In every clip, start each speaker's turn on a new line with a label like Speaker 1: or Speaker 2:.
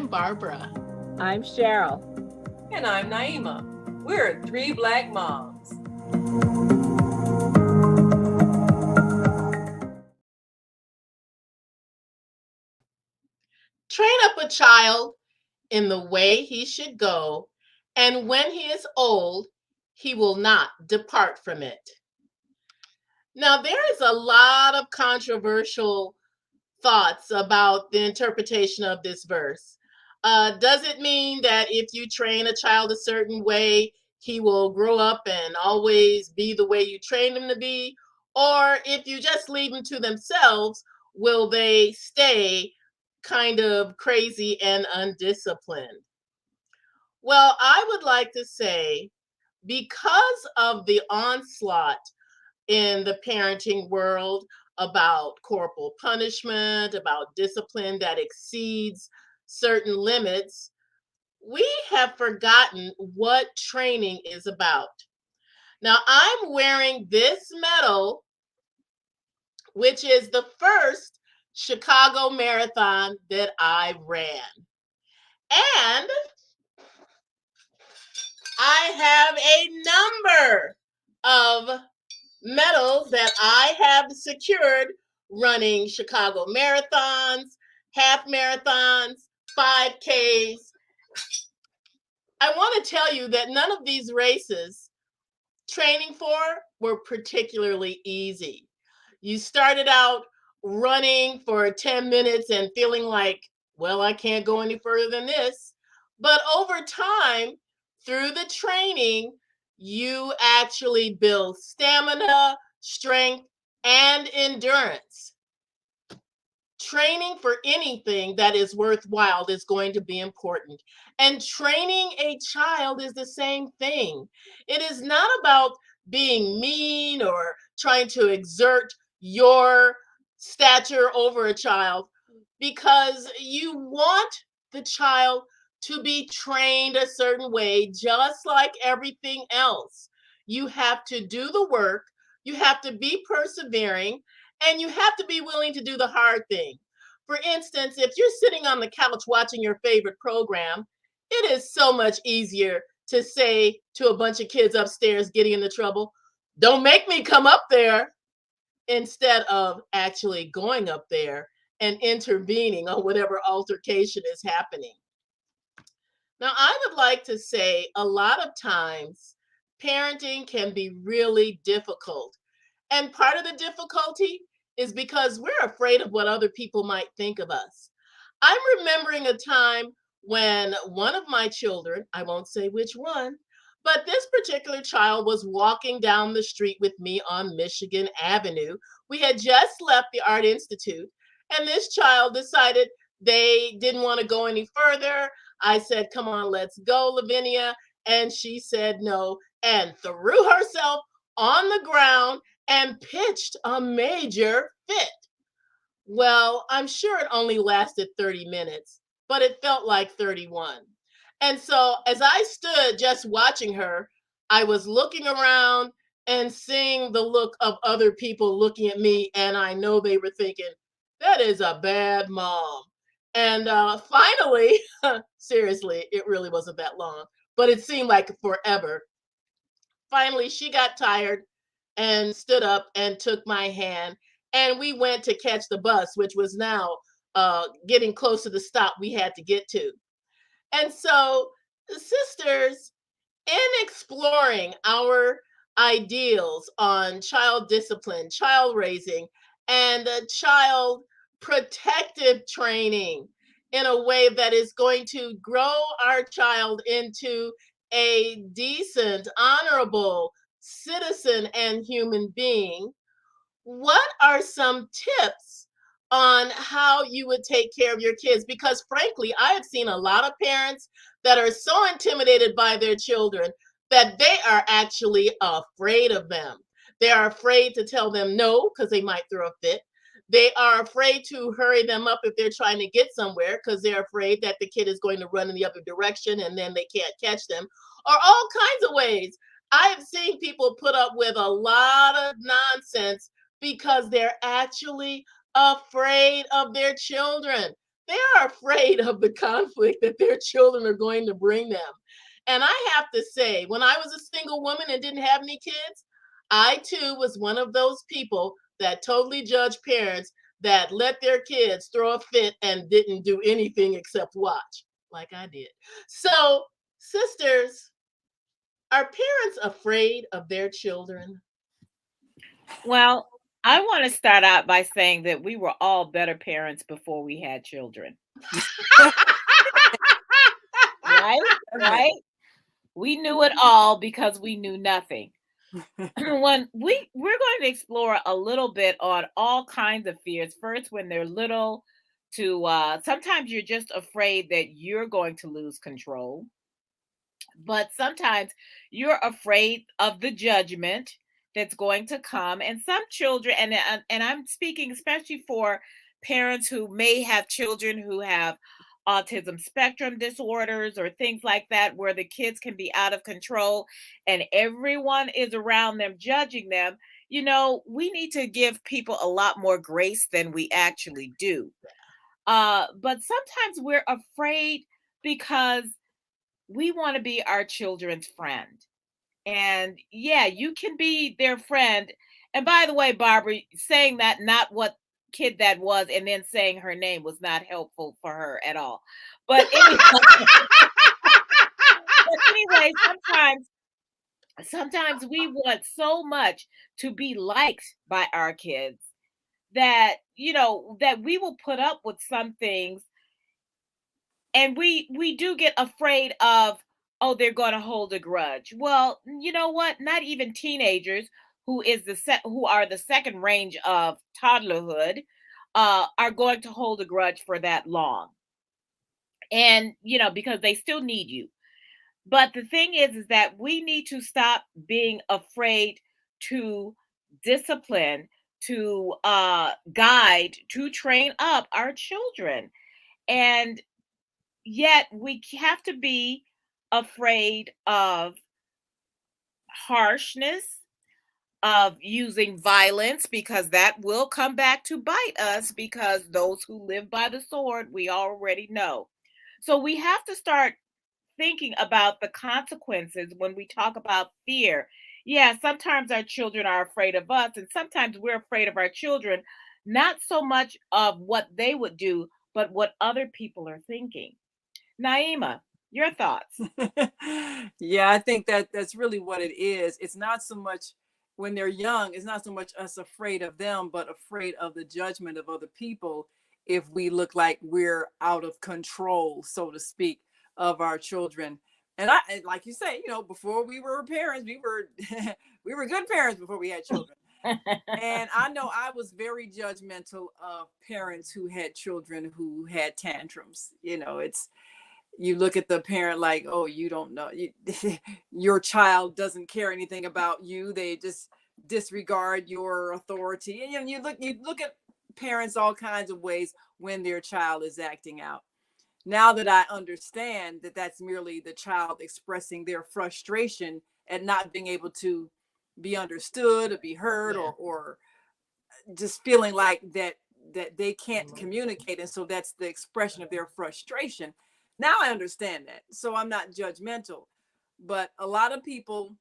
Speaker 1: I'm Barbara.
Speaker 2: I'm Cheryl.
Speaker 3: And I'm Naima. We're three Black moms.
Speaker 1: Train up a child in the way he should go, and when he is old, he will not depart from it. Now, there is a lot of controversial thoughts about the interpretation of this verse. Does it mean that if you train a child a certain way, he will grow up and always be the way you train him to be? Or if you just leave them to themselves, will they stay kind of crazy and undisciplined? Well, I would like to say because of the onslaught in the parenting world about corporal punishment, about discipline that exceeds certain limits, we have forgotten what training is about. Now, I'm wearing this medal, which is the first Chicago marathon that I ran. And I have a number of medals that I have secured running Chicago marathons, half marathons, 5Ks. I want to tell you that none of these races training for were particularly easy. You started out running for 10 minutes and feeling like, well, I can't go any further than this. But over time, through the training, you actually build stamina, strength, and endurance. Training for anything that is worthwhile is going to be important. And training a child is the same thing. It is not about being mean or trying to exert your stature over a child, because you want the child to be trained a certain way, just like everything else. You have to do the work, you have to be persevering, and you have to be willing to do the hard thing. For instance, if you're sitting on the couch watching your favorite program, it is so much easier to say to a bunch of kids upstairs getting into trouble, "Don't make me come up there," instead of actually going up there and intervening on whatever altercation is happening. Now, I would like to say a lot of times parenting can be really difficult. And part of the difficulty is because we're afraid of what other people might think of us. I'm remembering a time when one of my children, I won't say which one, but this particular child was walking down the street with me on Michigan Avenue. We had just left the Art Institute, and this child decided they didn't want to go any further. I said, "Come on, let's go, Lavinia." And she said no and threw herself on the ground and pitched a major fit. Well, I'm sure it only lasted 30 minutes, but it felt like 31. And so as I stood just watching her, I was looking around and seeing the look of other people looking at me, and I know they were thinking, that is a bad mom. And finally, seriously, it really wasn't that long, but it seemed like forever. Finally, she got tired and stood up and took my hand, and we went to catch the bus, which was now getting close to the stop we had to get to. And so, sisters, in exploring our ideals on child discipline, child raising, and child protective training in a way that is going to grow our child into a decent, honorable citizen and human being, what are some tips on how you would take care of your kids? Because frankly, I have seen a lot of parents that are so intimidated by their children that they are actually afraid of them. They are afraid to tell them no because they might throw a fit. They are afraid to hurry them up if they're trying to get somewhere because they're afraid that the kid is going to run in the other direction and then they can't catch them, or all kinds of ways. I've seen people put up with a lot of nonsense because they're actually afraid of their children. they are afraid of the conflict that their children are going to bring them. And I have to say, when I was a single woman and didn't have any kids, I too was one of those people that totally judge parents that let their kids throw a fit and didn't do anything except watch, like I did. So, sisters, are parents afraid of their children?
Speaker 2: Well, I want to start out by saying that we were all better parents before we had children. Right? Right? We knew it all because we knew nothing. When we're going to explore a little bit on all kinds of fears. First, when they're little, to sometimes you're just afraid that you're going to lose control, but sometimes you're afraid of the judgment that's going to come. And some children, and I'm speaking especially for parents who may have children who have autism spectrum disorders or things like that, where the kids can be out of control and everyone is around them judging them. We need to give people a lot more grace than we actually do. But sometimes we're afraid because we want to be our children's friend. And yeah, you can be their friend. And by the way, Barbara, saying that not what kid that was and then saying her name was not helpful for her at all. But anyway, sometimes we want so much to be liked by our kids that that we will put up with some things, and we do get afraid of, oh, they're going to hold a grudge. Well, you know what, not even teenagers, who are the second range of toddlerhood, are going to hold a grudge for that long. And because they still need you. But the thing is that we need to stop being afraid to discipline, to guide, to train up our children. And yet we have to be afraid of harshness, of using violence, because that will come back to bite us, because those who live by the sword, we already know. So we have to start thinking about the consequences when we talk about fear. Yeah, sometimes our children are afraid of us, and sometimes we're afraid of our children, not so much of what they would do, but what other people are thinking. Naima, your thoughts?
Speaker 3: Yeah, I think that's really what it is. It's not so much when they're young, it's not so much us afraid of them, but afraid of the judgment of other people if we look like we're out of control, so to speak, of our children. And like you say, before we were parents, we were we were good parents before we had children. And I know I was very judgmental of parents who had children who had tantrums. It's you look at the parent like, oh, you don't know, your child doesn't care anything about you. They just disregard your authority. And you look at parents all kinds of ways when their child is acting out. Now that I understand that that's merely the child expressing their frustration at not being able to be understood or be heard,
Speaker 1: Yeah.
Speaker 3: or just feeling like that they can't communicate, and so that's the expression of their frustration. Now I understand that, so I'm not judgmental. But a lot of people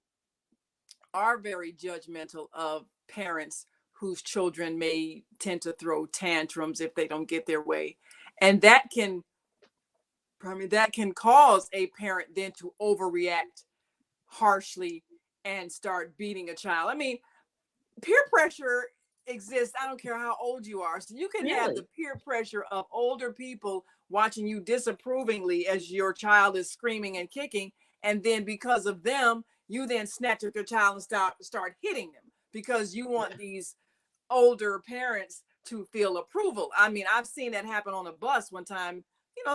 Speaker 3: are very judgmental of parents whose children may tend to throw tantrums if they don't get their way, and that can cause a parent then to overreact harshly and start beating a child. I mean, peer pressure exists. I don't care how old you are. So you can have the
Speaker 2: Really?
Speaker 3: peer pressure of older people watching you disapprovingly as your child is screaming and kicking. And then because of them, you then snatch up your child and start hitting them because you want these older parents to feel approval. I mean, I've seen that happen on a bus one time.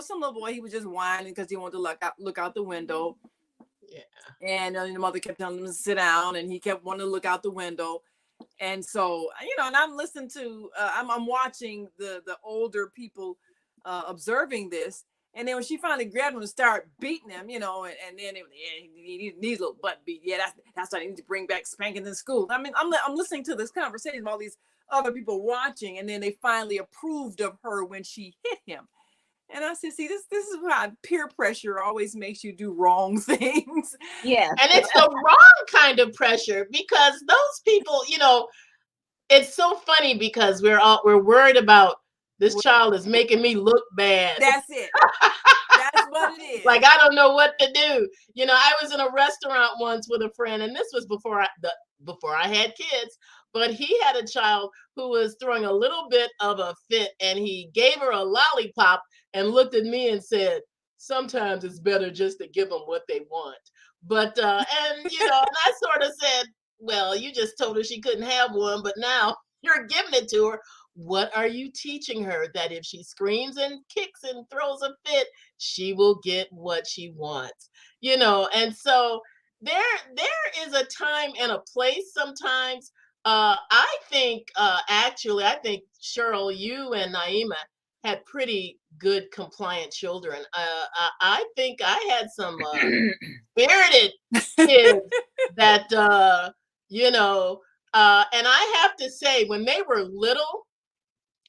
Speaker 3: Some little boy, he was just whining because he wanted to look out the window.
Speaker 1: Yeah.
Speaker 3: And the mother kept telling him to sit down, and he kept wanting to look out the window. And so, and I'm listening to, I'm watching the older people observing this. And then when she finally grabbed him and started beating him, and then he needs a little butt beat. Yeah, that's why I need to bring back spanking in school. I mean, I'm listening to this conversation with all these other people watching, and then they finally approved of her when she hit him. And I said, see, this is why peer pressure always makes you do wrong things.
Speaker 2: Yes.
Speaker 1: And it's the wrong kind of pressure, because those people, it's so funny because we're worried about this child is making me look bad.
Speaker 3: That's it. That's what it is.
Speaker 1: Like, I don't know what to do. I was in a restaurant once with a friend, and this was before I had kids, but he had a child who was throwing a little bit of a fit, and he gave her a lollipop and looked at me and said, "Sometimes it's better just to give them what they want." But and I sort of said, "Well, you just told her she couldn't have one, but now you're giving it to her. What are you teaching her? That if she screams and kicks and throws a fit, she will get what she wants?" And so there is a time and a place sometimes. I think, Cheryl, you and Naima had pretty good compliant children. I think I had some spirited kids that and I have to say, when they were little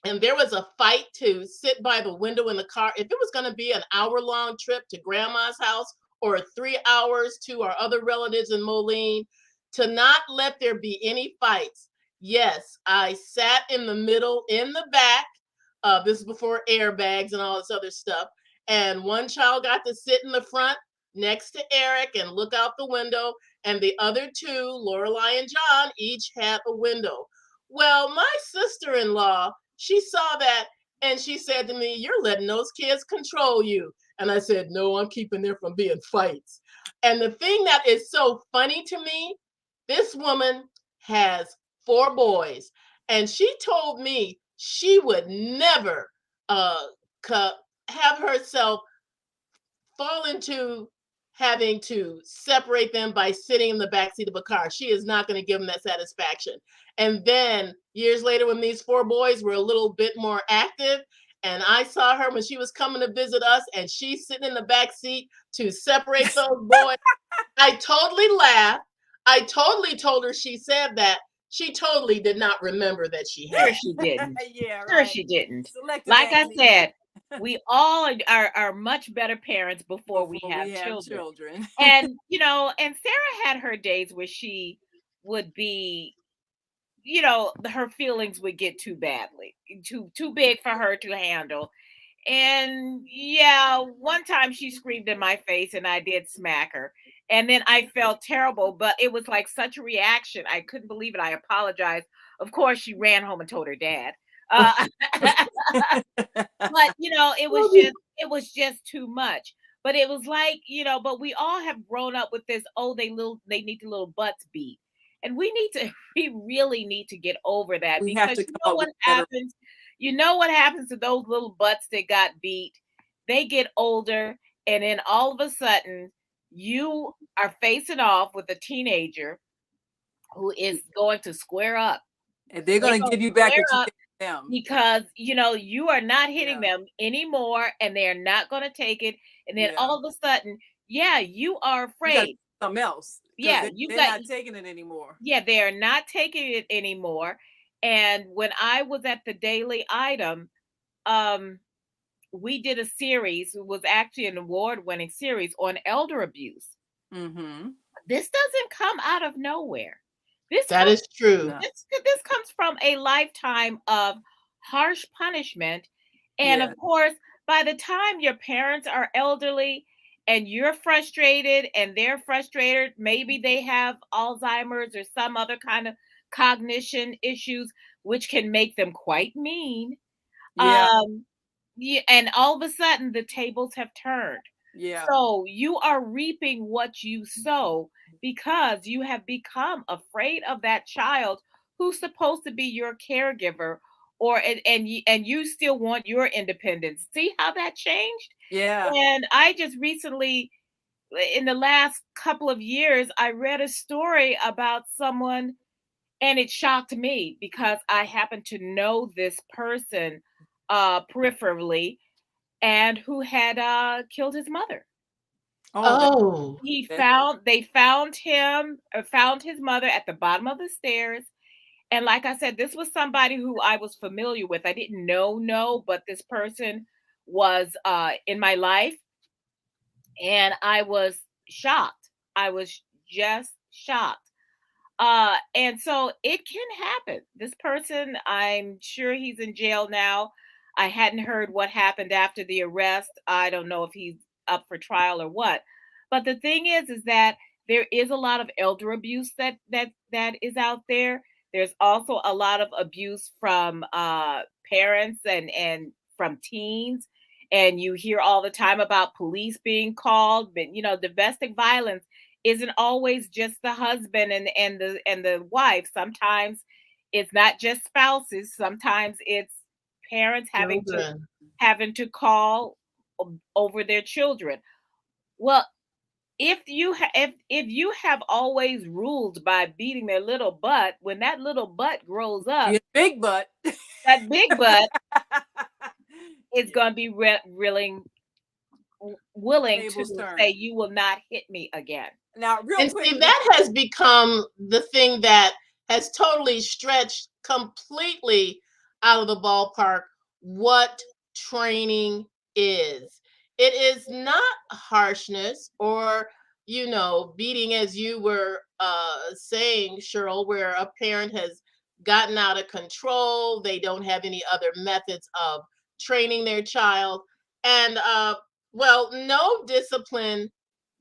Speaker 1: and there was a fight to sit by the window in the car, if it was going to be an hour-long trip to grandma's house or 3 hours to our other relatives in Moline, to not let there be any fights. Yes, I sat in the middle, in the back. This is before airbags and all this other stuff. And one child got to sit in the front next to Eric and look out the window. And the other two, Lorelei and John, each had a window. Well, my sister-in-law, she saw that and she said to me, "You're letting those kids control you." And I said, "No, I'm keeping there from being fights." And the thing that is so funny to me, this woman has 4 boys, and she told me she would never have herself fall into having to separate them by sitting in the backseat of a car. She is not going to give them that satisfaction. And then years later, when these 4 boys were a little bit more active, and I saw her when she was coming to visit us, and she's sitting in the back seat to separate those boys, I totally laughed. I totally told her she said that. She totally did not remember that she had.
Speaker 2: Sure she didn't.
Speaker 3: Yeah,
Speaker 2: Sure
Speaker 3: right.
Speaker 2: she didn't.
Speaker 3: Selective
Speaker 2: Like I
Speaker 3: amnesia.
Speaker 2: said, we all are much better parents before we have children. And and Sarah had her days where she would be, her feelings would get too big for her to handle. And yeah, one time she screamed in my face and I did smack her. And then I felt terrible, but it was like such a reaction. I couldn't believe it. I apologized. Of course, she ran home and told her dad. But it was just too much. But it was like, but we all have grown up with this, they need the little butts beat. And we really need to get over that,
Speaker 3: We have
Speaker 2: because
Speaker 3: to come up with better.
Speaker 2: you know what happens to those little butts that got beat? They get older, and then all of a sudden you are facing off with a teenager who is going to square up.
Speaker 3: And they're going to give you back what you did to them.
Speaker 2: Because you are not hitting them anymore, and they're not going to take it. And then all of a sudden, you are afraid.
Speaker 3: Something else.
Speaker 2: Yeah,
Speaker 3: they're not taking it anymore.
Speaker 2: Yeah, they are not taking it anymore. And when I was at the Daily Item, we did a series. It was actually an award-winning series on elder abuse.
Speaker 3: Mm-hmm.
Speaker 2: This doesn't come out of nowhere.
Speaker 1: That is true.
Speaker 2: This comes from a lifetime of harsh punishment. And of course, by the time your parents are elderly and you're frustrated and they're frustrated, maybe they have Alzheimer's or some other kind of cognition issues, which can make them quite mean. And all of a sudden the tables have turned.
Speaker 3: Yeah.
Speaker 2: So you are reaping what you sow, because you have become afraid of that child who's supposed to be your caregiver, and you still want your independence. See how that changed?
Speaker 3: Yeah.
Speaker 2: And I just recently, in the last couple of years, I read a story about someone, and it shocked me because I happen to know this person peripherally, and who had killed his mother. They found his mother at the bottom of the stairs. And like I said, this was somebody who I was familiar with. I didn't know, but this person was in my life, and I was shocked. I was just shocked. And so it can happen. This person, I'm sure he's in jail now. I hadn't heard what happened after the arrest. I don't know if he's up for trial or what. But the thing is that there is a lot of elder abuse that is out there. There's also a lot of abuse from parents and from teens. And you hear all the time about police being called, but domestic violence isn't always just the husband and the wife. Sometimes it's not just spouses. Sometimes it's parents
Speaker 1: Children.
Speaker 2: having to call over their children. Well, if you have always ruled by beating their little butt, when that little butt grows up,
Speaker 3: Your big butt.
Speaker 2: that big butt is going to be willing to say, you will not hit me again.
Speaker 3: Now, real
Speaker 1: And
Speaker 3: quick,
Speaker 1: see, that has become the thing that has totally stretched completely out of the ballpark what training is. It is not harshness or, beating, as you were saying, Cheryl, where a parent has gotten out of control. They don't have any other methods of training their child. And, well, no discipline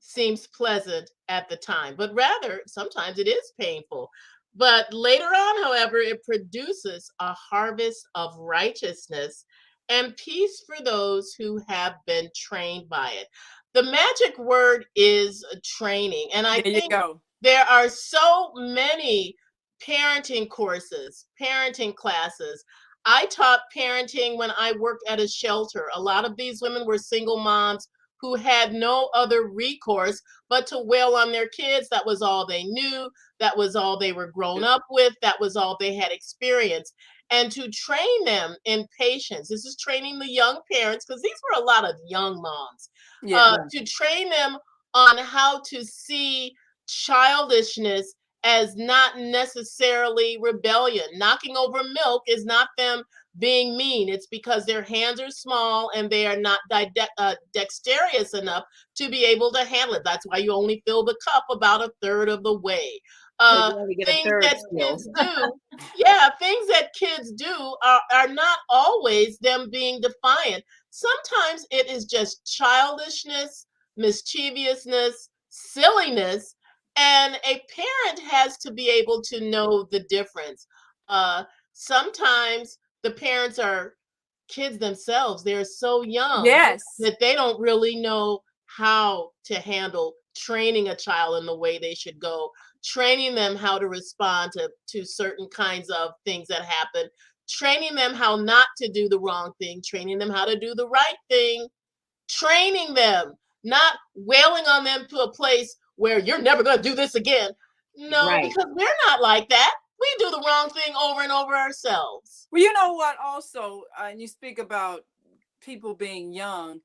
Speaker 1: seems pleasant at the time, but rather sometimes it is painful. But later on, however, it produces a harvest of righteousness and peace for those who have been trained by it. The magic word is training. And I think there are so many parenting courses, parenting classes. I taught parenting when I worked at a shelter. A lot of these women were single moms who had no other recourse but to wail on their kids. That was all they knew. That was all they were grown up with. That was all they had experienced. And to train them in patience, this is training the young parents, because these were a lot of young moms, to train them on how to see childishness as not necessarily rebellion. Knocking over milk is not them being mean. It's because their hands are small and they are not dexterous enough to be able to handle it. That's why you only fill the cup about a third of the way. Things that kids do, things that kids do are not always them being defiant. Sometimes it is just childishness, mischievousness, silliness, and a parent has to be able to know the difference. Sometimes the parents are kids themselves. They're so young that they don't really know how to handle training a child in the way they should go, training them how to respond to certain kinds of things that happen, training them how not to do the wrong thing, training them how to do the right thing, training them, not wailing on them to a place where you're never going to do this again. No, because we're not like that. We do the wrong thing over and over ourselves.
Speaker 3: Well, you know what? Also, and you speak about people being young.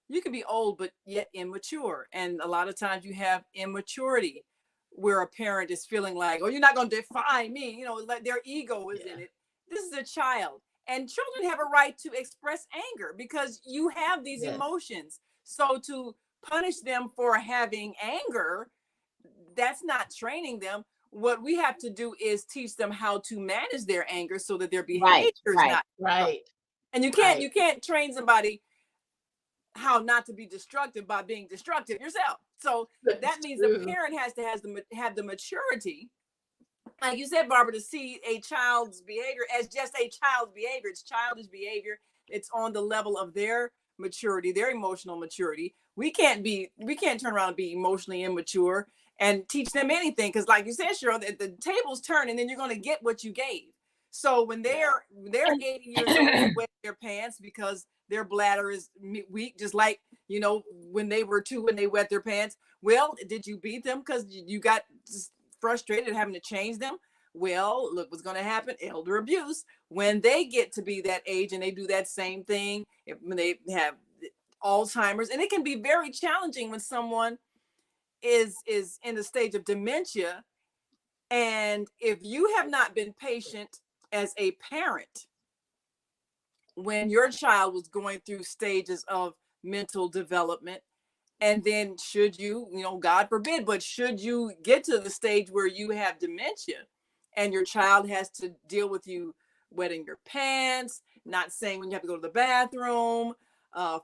Speaker 3: You can be old, but yet immature. And a lot of times you have immaturity where a parent is feeling like, oh, you're not going to defy me. Like their ego is in it. This is a child. And children have a right to express anger because you have these emotions. So to punish them for having anger, that's not training them. What we have to do is teach them how to manage their anger so that their behavior is not
Speaker 1: right.
Speaker 3: And you can't train somebody how not to be destructive by being destructive yourself. So that means the parent has to have the maturity, like you said, Barbara, to see a child's behavior as just a child's behavior. It's childish behavior. It's on the level of their maturity, their emotional maturity. We can't turn around and be emotionally immature and teach them anything, because like you said, Cheryl, the tables turn and then you're going to get what you gave. So when they're 80 years old, they wet their pants because their bladder is weak, just like when they were 2 and they wet their pants. Well, did you beat them because you got frustrated having to change them? Well, look what's going to happen. Elder abuse. When they get to be that age and they do that same thing, when they have Alzheimer's, and it can be very challenging when someone is in the stage of dementia. And if you have not been patient as a parent, when your child was going through stages of mental development, and then should you, God forbid, but should you get to the stage where you have dementia and your child has to deal with you wetting your pants, not saying when you have to go to the bathroom,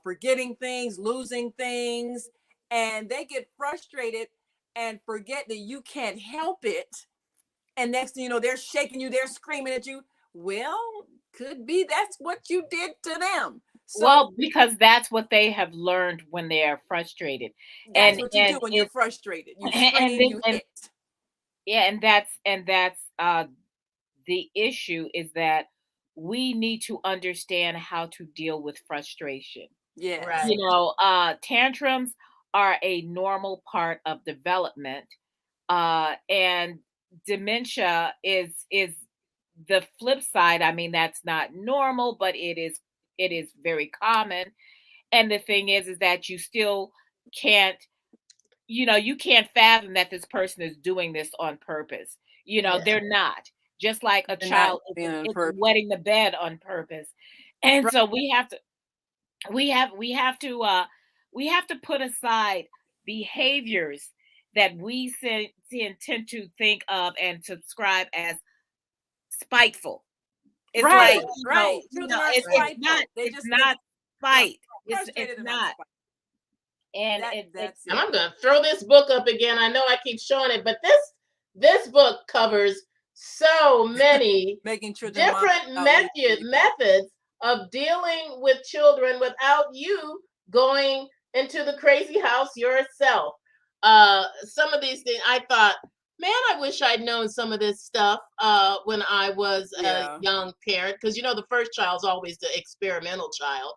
Speaker 3: forgetting things, losing things, and they get frustrated and forget that you can't help it. And next thing you know, they're shaking you, they're screaming at you. Well, could be that's what you did to them. So
Speaker 2: Well, because that's what they have learned when they are frustrated.
Speaker 3: that's
Speaker 2: And
Speaker 3: what you do when you're frustrated. You scream, you
Speaker 2: and
Speaker 3: hit.
Speaker 2: yeah, and that's the issue is that we need to understand how to deal with frustration.
Speaker 3: Yes.
Speaker 1: Right.
Speaker 2: Tantrums are a normal part of development. And dementia is the flip side. I mean, that's not normal, but it is very common. And the thing is that you still can't, you can't fathom that this person is doing this on purpose.
Speaker 1: Yeah.
Speaker 2: They're not. Just like a
Speaker 3: They're not
Speaker 2: child
Speaker 3: being on
Speaker 2: isn't
Speaker 3: purpose.
Speaker 2: wetting the bed on purpose. And
Speaker 3: Right.
Speaker 2: so we have to put aside behaviors that we tend to think of and subscribe as spiteful. It's
Speaker 3: Right,
Speaker 2: like,
Speaker 3: right. Children are
Speaker 2: it's
Speaker 3: spiteful.
Speaker 2: not
Speaker 3: They
Speaker 2: it's
Speaker 3: just
Speaker 2: not spite. It's
Speaker 3: frustrated and not
Speaker 2: not.
Speaker 3: spiteful.
Speaker 2: And
Speaker 3: That's
Speaker 1: And
Speaker 3: it.
Speaker 1: I'm gonna throw this book up again. I know I keep showing it, but this book covers so many
Speaker 3: Making children
Speaker 1: different
Speaker 3: monsters.
Speaker 1: methods of dealing with children without you going into the crazy house yourself. Some of these things I thought, man, I wish I'd known some of this stuff when I was a
Speaker 3: Yeah.
Speaker 1: young parent, because the first child's always the experimental child.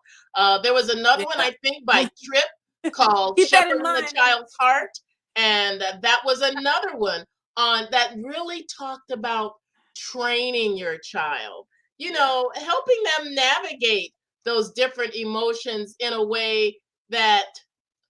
Speaker 1: There was another one,
Speaker 3: Yeah.
Speaker 1: I think, by Tripp called
Speaker 3: Keep that in
Speaker 1: Shepherding the
Speaker 3: mind.
Speaker 1: Child's Heart, and that was another one on that really talked about training your child, helping them navigate those different emotions in a way that,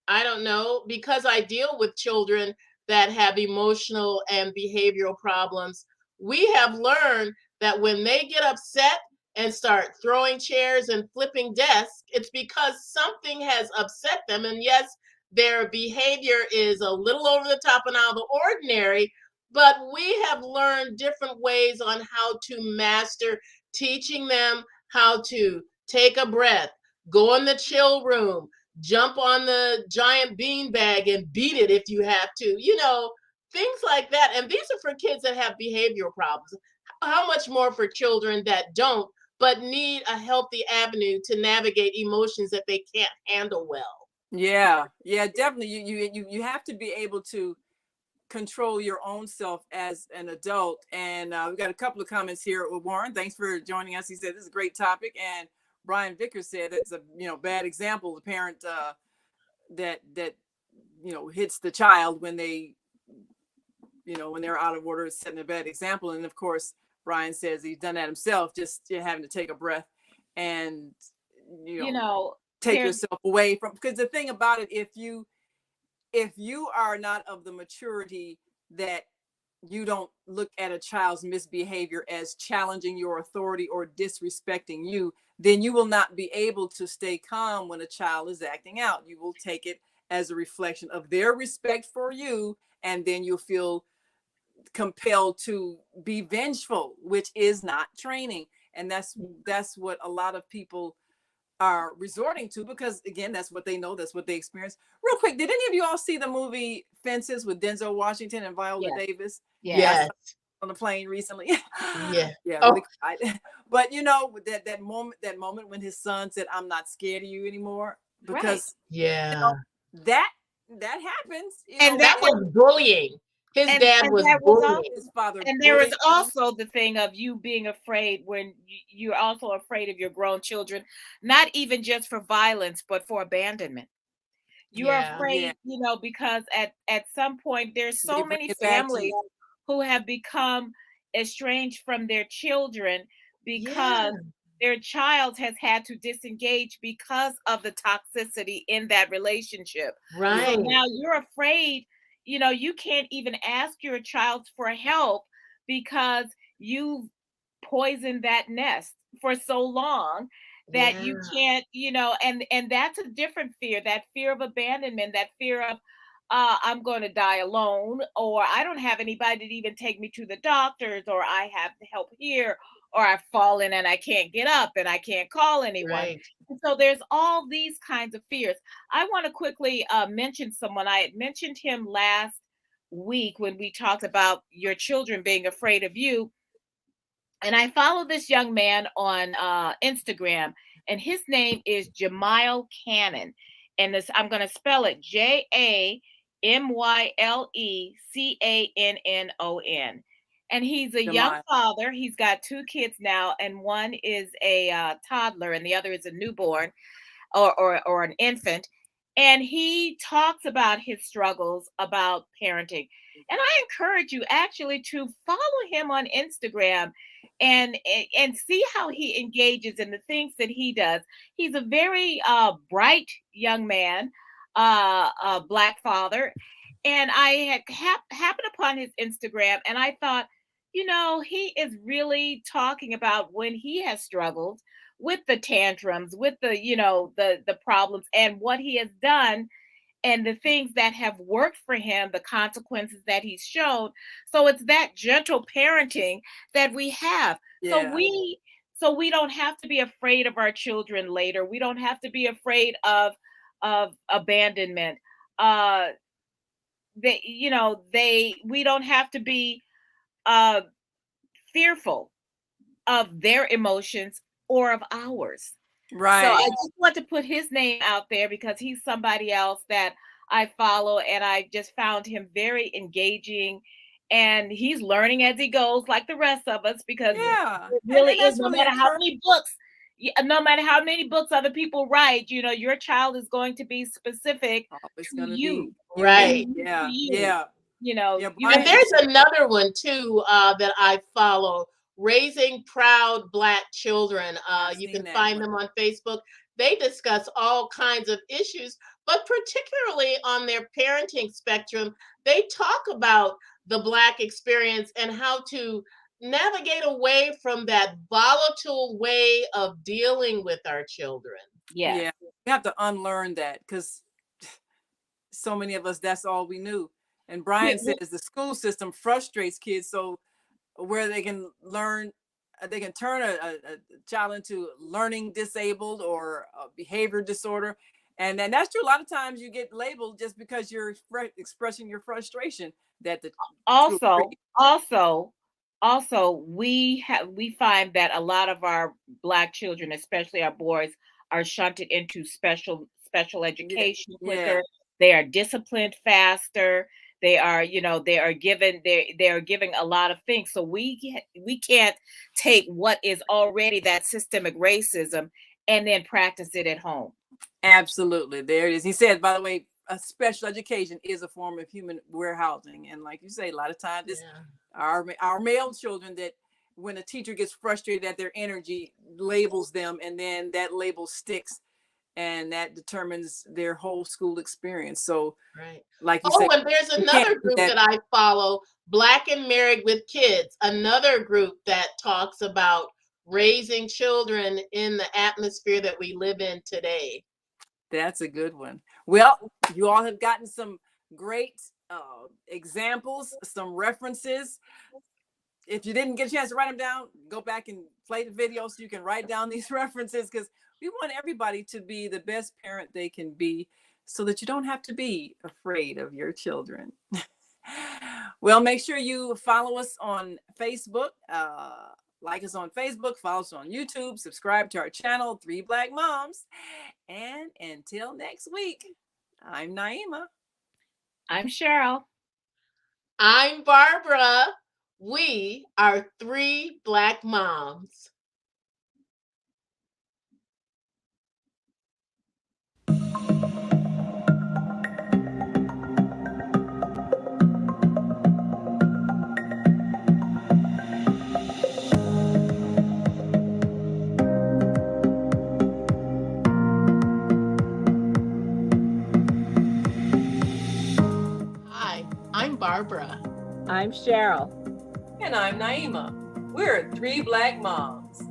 Speaker 1: I don't know, because I deal with children that have emotional and behavioral problems. We have learned that when they get upset and start throwing chairs and flipping desks, it's because something has upset them. And yes, their behavior is a little over the top and out of the ordinary, but we have learned different ways on how to master teaching them how to take a breath, go in the chill room, jump on the giant bean bag and beat it if you have to, things like that. And these are for kids that have behavioral problems. How much more for children that don't, but need a healthy avenue to navigate emotions that they can't handle well.
Speaker 3: Yeah, definitely. You have to be able to control your own self as an adult. And we got a couple of comments here. Warren, thanks for joining us. He said this is a great topic. And Brian Vickers said it's a bad example. The parent that hits the child when they when they're out of order, setting a bad example. And of course, Brian says he's done that himself, just having to take a breath and take
Speaker 2: there's
Speaker 3: yourself away from, because the thing about it, if you are not of the maturity that you don't look at a child's misbehavior as challenging your authority or disrespecting you, then you will not be able to stay calm when a child is acting out. You will take it as a reflection of their respect for you, and then you'll feel compelled to be vengeful, which is not training. And that's what a lot of people are resorting to, because again, that's what they know, that's what they experience. Real quick, did any of you all see the movie Fences with Denzel Washington and Viola Davis?
Speaker 1: Yes.
Speaker 3: On the plane recently.
Speaker 1: Yeah.
Speaker 3: Really cried. But that moment when his son said, "I'm not scared of you anymore," because that happens.
Speaker 2: And
Speaker 1: that was bullying. His dad was bullying
Speaker 3: his father.
Speaker 2: And there is also the thing of you being afraid when you're also afraid of your grown children, not even just for violence, but for abandonment. You're afraid, because at some point there's so many families who have become estranged from their children because their child has had to disengage because of the toxicity in that relationship.
Speaker 1: Right.
Speaker 2: So now you're afraid, you can't even ask your child for help because you've poisoned that nest for so long. that you
Speaker 1: Yeah.
Speaker 2: can't, and that's a different fear, that fear of abandonment, that fear of I'm going to die alone, or I don't have anybody to even take me to the doctors, or I have help here, or I've fallen and I can't get up and I can't call anyone.
Speaker 1: Right.
Speaker 2: And so there's all these kinds of fears. I want to quickly mention someone. I had mentioned him last week when we talked about your children being afraid of you. And I follow this young man on Instagram, and his name is Jamyle Cannon. And this, I'm going to spell it JAMYLECANNON. And he's a young
Speaker 3: Demai.
Speaker 2: father. He's got 2 kids now, and one is a toddler, and the other is a newborn or an infant. And he talks about his struggles about parenting. And I encourage you actually to follow him on Instagram and see how he engages in the things that he does. He's a very bright young man, a black father, and I had happened upon his Instagram, and I thought, he is really talking about when he has struggled with the tantrums, with the problems, and what he has done, and the things that have worked for him, the consequences that he's shown. So it's that gentle parenting that we have.
Speaker 3: Yeah.
Speaker 2: So we don't have to be afraid of our children later. We don't have to be afraid of abandonment. We don't have to be fearful of their emotions or of ours.
Speaker 3: Right.
Speaker 2: So I just want to put his name out there because he's somebody else that I follow, and I just found him very engaging, and he's learning as he goes, like the rest of us, because
Speaker 3: Yeah.
Speaker 2: it really
Speaker 3: And
Speaker 2: is. No matter how many books other people write, your child is going to be specific
Speaker 3: it's
Speaker 2: to
Speaker 3: gonna
Speaker 2: you.
Speaker 3: be
Speaker 1: Right.
Speaker 3: Yeah.
Speaker 2: To you.
Speaker 3: Yeah.
Speaker 1: And there's another one too that I follow, Raising Proud Black Children. You can find them on Facebook. They discuss all kinds of issues, but particularly on their parenting spectrum, they talk about the Black experience and how to navigate away from that volatile way of dealing with our children.
Speaker 2: Yes.
Speaker 3: Yeah. We have to unlearn that because so many of us, that's all we knew. And Brian says the school system frustrates kids, so where they can learn, they can turn a child into learning disabled or a behavior disorder. And then that's true. A lot of times you get labeled just because you're expressing your frustration. That the
Speaker 2: also we find that a lot of our Black children, especially our boys, are shunted into special education quicker. They are disciplined faster. They are giving a lot of things. So we can't take what is already that systemic racism and then practice it at home.
Speaker 3: Absolutely. There it is. He said, by the way, a special education is a form of human warehousing. And like you say, a lot of times our male children, that when a teacher gets frustrated at their energy, labels them, and then that label sticks, and that determines their whole school experience. So like you said,
Speaker 1: and there's another group that I follow, Black and Married with Kids, another group that talks about raising children in the atmosphere that we live in today.
Speaker 3: That's a good one. Well, you all have gotten some great examples, some references. If you didn't get a chance to write them down, go back and play the video so you can write down these references, because we want everybody to be the best parent they can be so that you don't have to be afraid of your children. Well, make sure you follow us on Facebook. Like us on Facebook, follow us on YouTube, subscribe to our channel, 3 Black Moms. And until next week, I'm Naima.
Speaker 2: I'm Cheryl.
Speaker 1: I'm Barbara. We are 3 Black Moms. Hi, I'm Barbara.
Speaker 2: I'm Cheryl.
Speaker 3: And I'm Naima. We're 3 Black Moms.